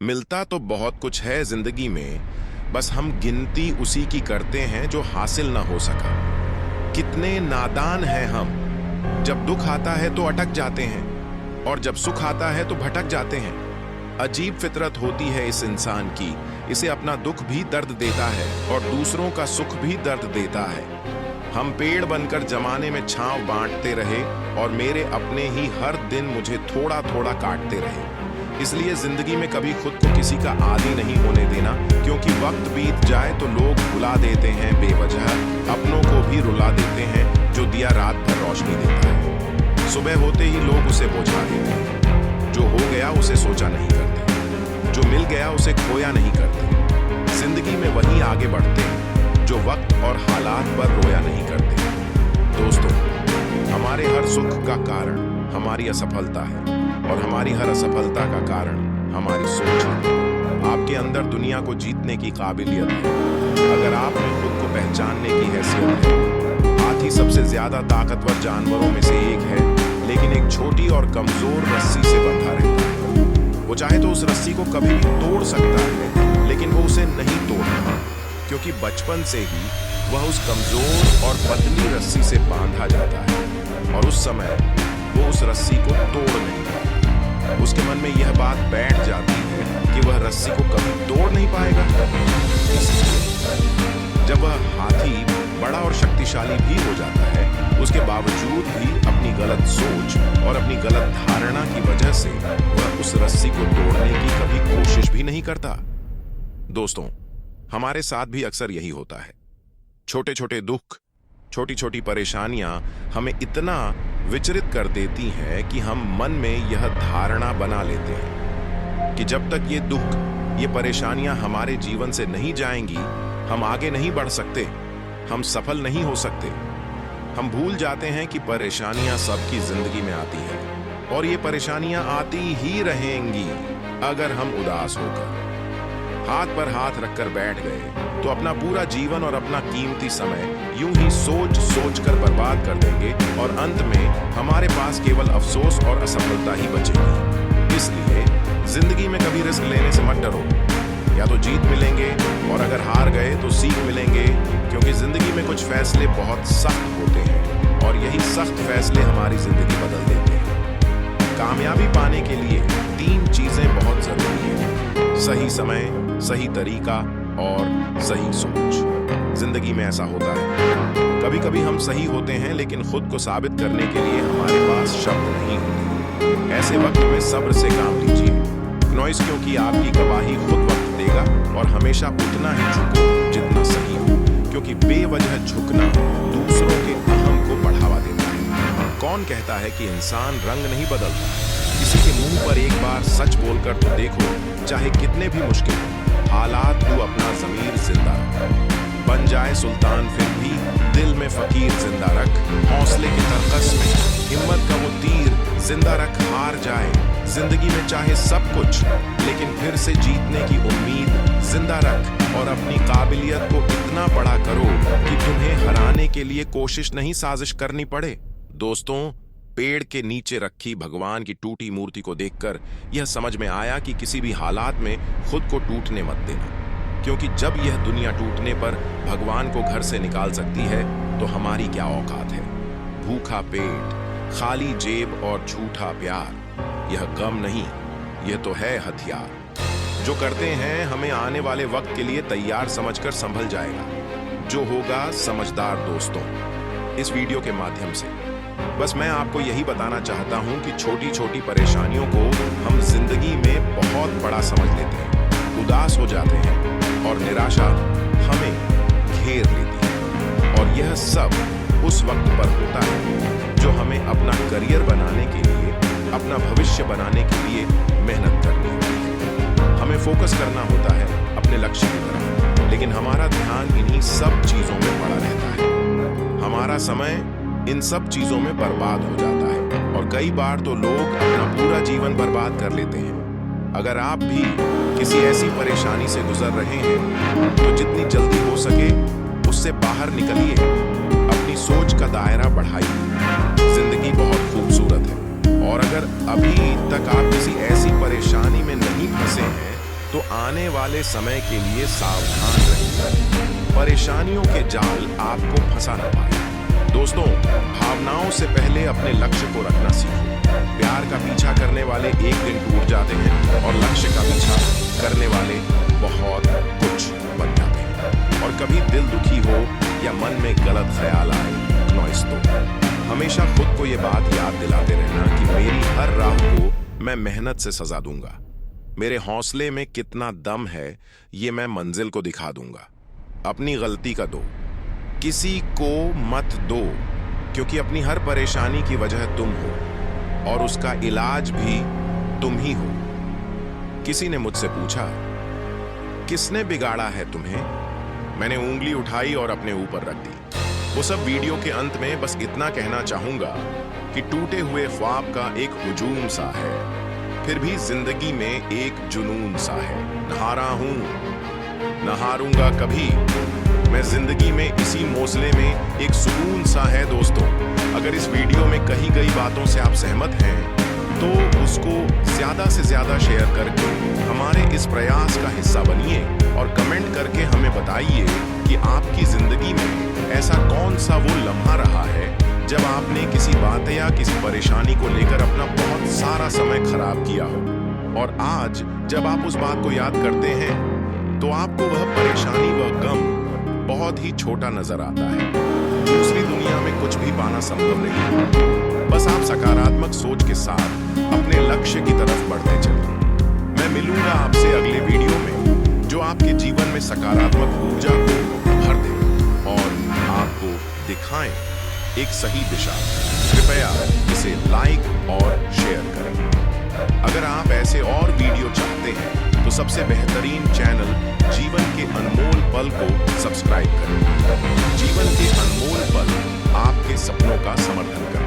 मिलता तो बहुत कुछ है जिंदगी में, बस हम गिनती उसी की करते हैं जो हासिल ना हो सका। कितने नादान हैं हम, जब दुख आता है तो अटक जाते हैं और जब सुख आता है तो भटक जाते हैं। अजीब फितरत होती है इस इंसान की, इसे अपना दुख भी दर्द देता है और दूसरों का सुख भी दर्द देता है। हम पेड़ बनकर जमाने में छांव बांटते रहे और मेरे अपने ही हर दिन मुझे थोड़ा थोड़ा काटते रहे। इसलिए जिंदगी में कभी खुद को किसी का आदी नहीं होने देना, क्योंकि वक्त बीत जाए तो लोग भुला देते हैं बेवजह, अपनों को भी रुला देते हैं जो दिया रात भर रोशनी देता है। सुबह होते ही लोग उसे बुझा देते हैं, जो हो गया उसे सोचा नहीं करते, जो मिल गया उसे खोया नहीं करते। जिंदगी में वही आगे बढ़ते हैं जो वक्त और हालात पर रोया नहीं करते। दोस्तों, हमारे हर सुख का कारण हमारी असफलता है और हमारी हर असफलता का कारण हमारी सोच है। आपके अंदर दुनिया को जीतने की काबिलियत है, अगर आप में खुद को पहचानने की हैसियत है। हाथी सबसे ज्यादा ताकतवर जानवरों में से एक है, लेकिन एक छोटी और कमजोर रस्सी से बंधा रहता है। वो चाहे तो उस रस्सी को कभी भी तोड़ सकता है, लेकिन वो उसे नहीं तोड़ता, क्योंकि बचपन से ही वह उस कमजोर और पतली रस्सी से बांधा जाता है और उस समय वो उस रस्सी को तोड़ नहीं पाता। उसके मन में यह बात बैठ जाती है कि वह रस्सी को कभी तोड़ नहीं पाएगा। जब वह हाथी बड़ा और शक्तिशाली भी हो जाता है, उसके बावजूद भी अपनी गलत सोच और अपनी गलत धारणा की वजह से वह उस रस्सी को तोड़ने की कभी कोशिश भी नहीं करता। दोस्तों, हमारे साथ भी अक्सर यही होता है। छोटे छोटे दुख, छोटी छोटी परेशानियां हमें इतना विचलित कर देती हैं कि हम मन में यह धारणा बना लेते हैं कि जब तक ये दुख, ये परेशानियां हमारे जीवन से नहीं जाएंगी, हम आगे नहीं बढ़ सकते, हम सफल नहीं हो सकते। हम भूल जाते हैं कि परेशानियां सबकी जिंदगी में आती हैं और ये परेशानियां आती ही रहेंगी अगर हम उदास होकर हाथ पर हाथ रखकर बैठ गए तो अपना पूरा जीवन और अपना कीमती समय यूं ही सोच सोच कर बर्बाद कर देंगे और अंत में हमारे पास केवल अफसोस और असफलता ही बचेगी। इसलिए जिंदगी में कभी रिस्क लेने से मत डरो। या तो जीत मिलेंगे और अगर हार गए तो सीख मिलेंगे, क्योंकि जिंदगी में कुछ फैसले बहुत सख्त होते हैं और यही सख्त फैसले हमारी जिंदगी बदल देते हैं। कामयाबी पाने के लिए 3 चीजें बहुत जरूरी है: सही समय, सही तरीका और सही सोच। जिंदगी में ऐसा होता है, कभी कभी हम सही होते हैं लेकिन खुद को साबित करने के लिए हमारे पास शब्द नहीं होते। ऐसे वक्त में सब्र से काम लीजिए। नॉइस, क्योंकि आपकी गवाही खुद वक्त देगा, और हमेशा उतना ही झुको जितना सही हो, क्योंकि बेवजह झुकना दूसरों के अहम को बढ़ावा देता है। कौन कहता है कि इंसान रंग नहीं बदलता? किसी के मुंह पर एक बार सच बोलकर तो देखो, चाहे कितने भी मुश्किल हालात हो, अपना ज़मीर जिंदा रख। बन जाए सुल्तान फिर भी दिल में फकीर जिंदा रख। हौसले की तरकस में हिम्मत का वो तीर जिंदा रख। हार जाए जिंदगी में चाहे सब कुछ, लेकिन फिर से जीतने की उम्मीद जिंदा रख और अपनी काबिलियत को इतना बड़ा करो कि तुम्हें हराने के लिए कोशिश नहीं, साजिश करनी पड़े। दोस्तों, पेड़ के नीचे रखी भगवान की टूटी मूर्ति को देखकर यह समझ में आया कि किसी भी हालात में खुद को टूटने मत देना, क्योंकि जब यह दुनिया टूटने पर भगवान को घर से निकाल सकती है तो हमारी क्या औकात है। भूखा पेट, खाली जेब और झूठा प्यार, यह गम नहीं, यह तो है हथियार। जो करते हैं हमें आने वाले वक्त के लिए तैयार समझकर संभल जाएगा, जो होगा समझदार। दोस्तों, इस वीडियो के माध्यम से बस मैं आपको यही बताना चाहता हूं कि छोटी छोटी परेशानियों को हम जिंदगी में बहुत बड़ा समझ लेते हैं, उदास हो जाते हैं और निराशा हमें घेर लेती है। और यह सब उस वक्त पर होता है जो हमें अपना करियर बनाने के लिए, अपना भविष्य बनाने के लिए मेहनत करनी होती है। हमें फोकस करना होता है अपने लक्ष्य की तरफ, लेकिन हमारा ध्यान इन्हीं सब चीजों में पड़ा रहता है। हमारा समय इन सब चीजों में बर्बाद हो जाता है और कई बार तो लोग अपना पूरा जीवन बर्बाद कर लेते हैं। अगर आप भी किसी ऐसी परेशानी से गुजर रहे हैं तो जितनी जल्दी हो सके उससे बाहर निकलिए, अपनी सोच का दायरा बढ़ाइए। जिंदगी बहुत खूबसूरत है और अगर अभी तक आप किसी ऐसी परेशानी में नहीं फंसे हैं तो आने वाले समय के लिए सावधान रहें। परेशानियों के जाल आपको फंसा न पाए। दोस्तों, भावनाओं से पहले अपने लक्ष्य को रखना सीखो। प्यार का पीछा करने वाले एक दिन टूट जाते हैं और लक्ष्य का पीछा करने वाले बहुत कुछ बन जाते हैं। और कभी दिल दुखी हो या मन में गलत ख्याल आए, नॉइस तो हमेशा खुद को ये बात याद दिलाते रहना कि मेरी हर राह को मैं मेहनत से सजा दूंगा। मेरे हौसले में कितना दम है ये मैं मंजिल को दिखा दूंगा। अपनी गलती का दो, किसी को मत दो, क्योंकि अपनी हर परेशानी की वजह तुम हो और उसका इलाज भी तुम ही हो। किसी ने मुझसे पूछा, किसने बिगाड़ा है तुम्हें? मैंने उंगली उठाई और अपने ऊपर रख दी। वो सब वीडियो के अंत में बस इतना कहना चाहूंगा कि टूटे हुए ख्वाब का एक हुजूम सा है, फिर भी जिंदगी में एक जुनून सा है। न हारा हूं, न हारूंगा कभी, मैं जिंदगी में इसी मौसले में एक सुकून सा है। दोस्तों, अगर इस वीडियो में कही गई बातों से आप सहमत हैं तो उसको ज्यादा से ज्यादा शेयर करके हमारे इस प्रयास का हिस्सा बनिए और कमेंट करके हमें बताइए कि आपकी जिंदगी में ऐसा कौन सा वो लम्हा रहा है जब आपने किसी बात या किसी परेशानी को लेकर अपना बहुत सारा समय खराब किया हो और आज जब आप उस बात को याद करते हैं तो आपको वह परेशानी व गम बहुत ही छोटा नजर आता है। दूसरी दुनिया में कुछ भी पाना संभव नहीं, बस आप सकारात्मक सोच के साथ अपने लक्ष्य की तरफ बढ़ते चलें। मैं मिलूंगा आपसे अगले वीडियो में जो आपके जीवन में सकारात्मक ऊर्जा को भर दे और आपको दिखाएं एक सही दिशा। कृपया इसे लाइक और शेयर करें। अगर आप ऐसे और वीडियो चाहते हैं तो सबसे बेहतरीन चैनल जीवन के अनमोल पल को सब्सक्राइब करें। जीवन के अनमोल पल आपके सपनों का समर्थन करें।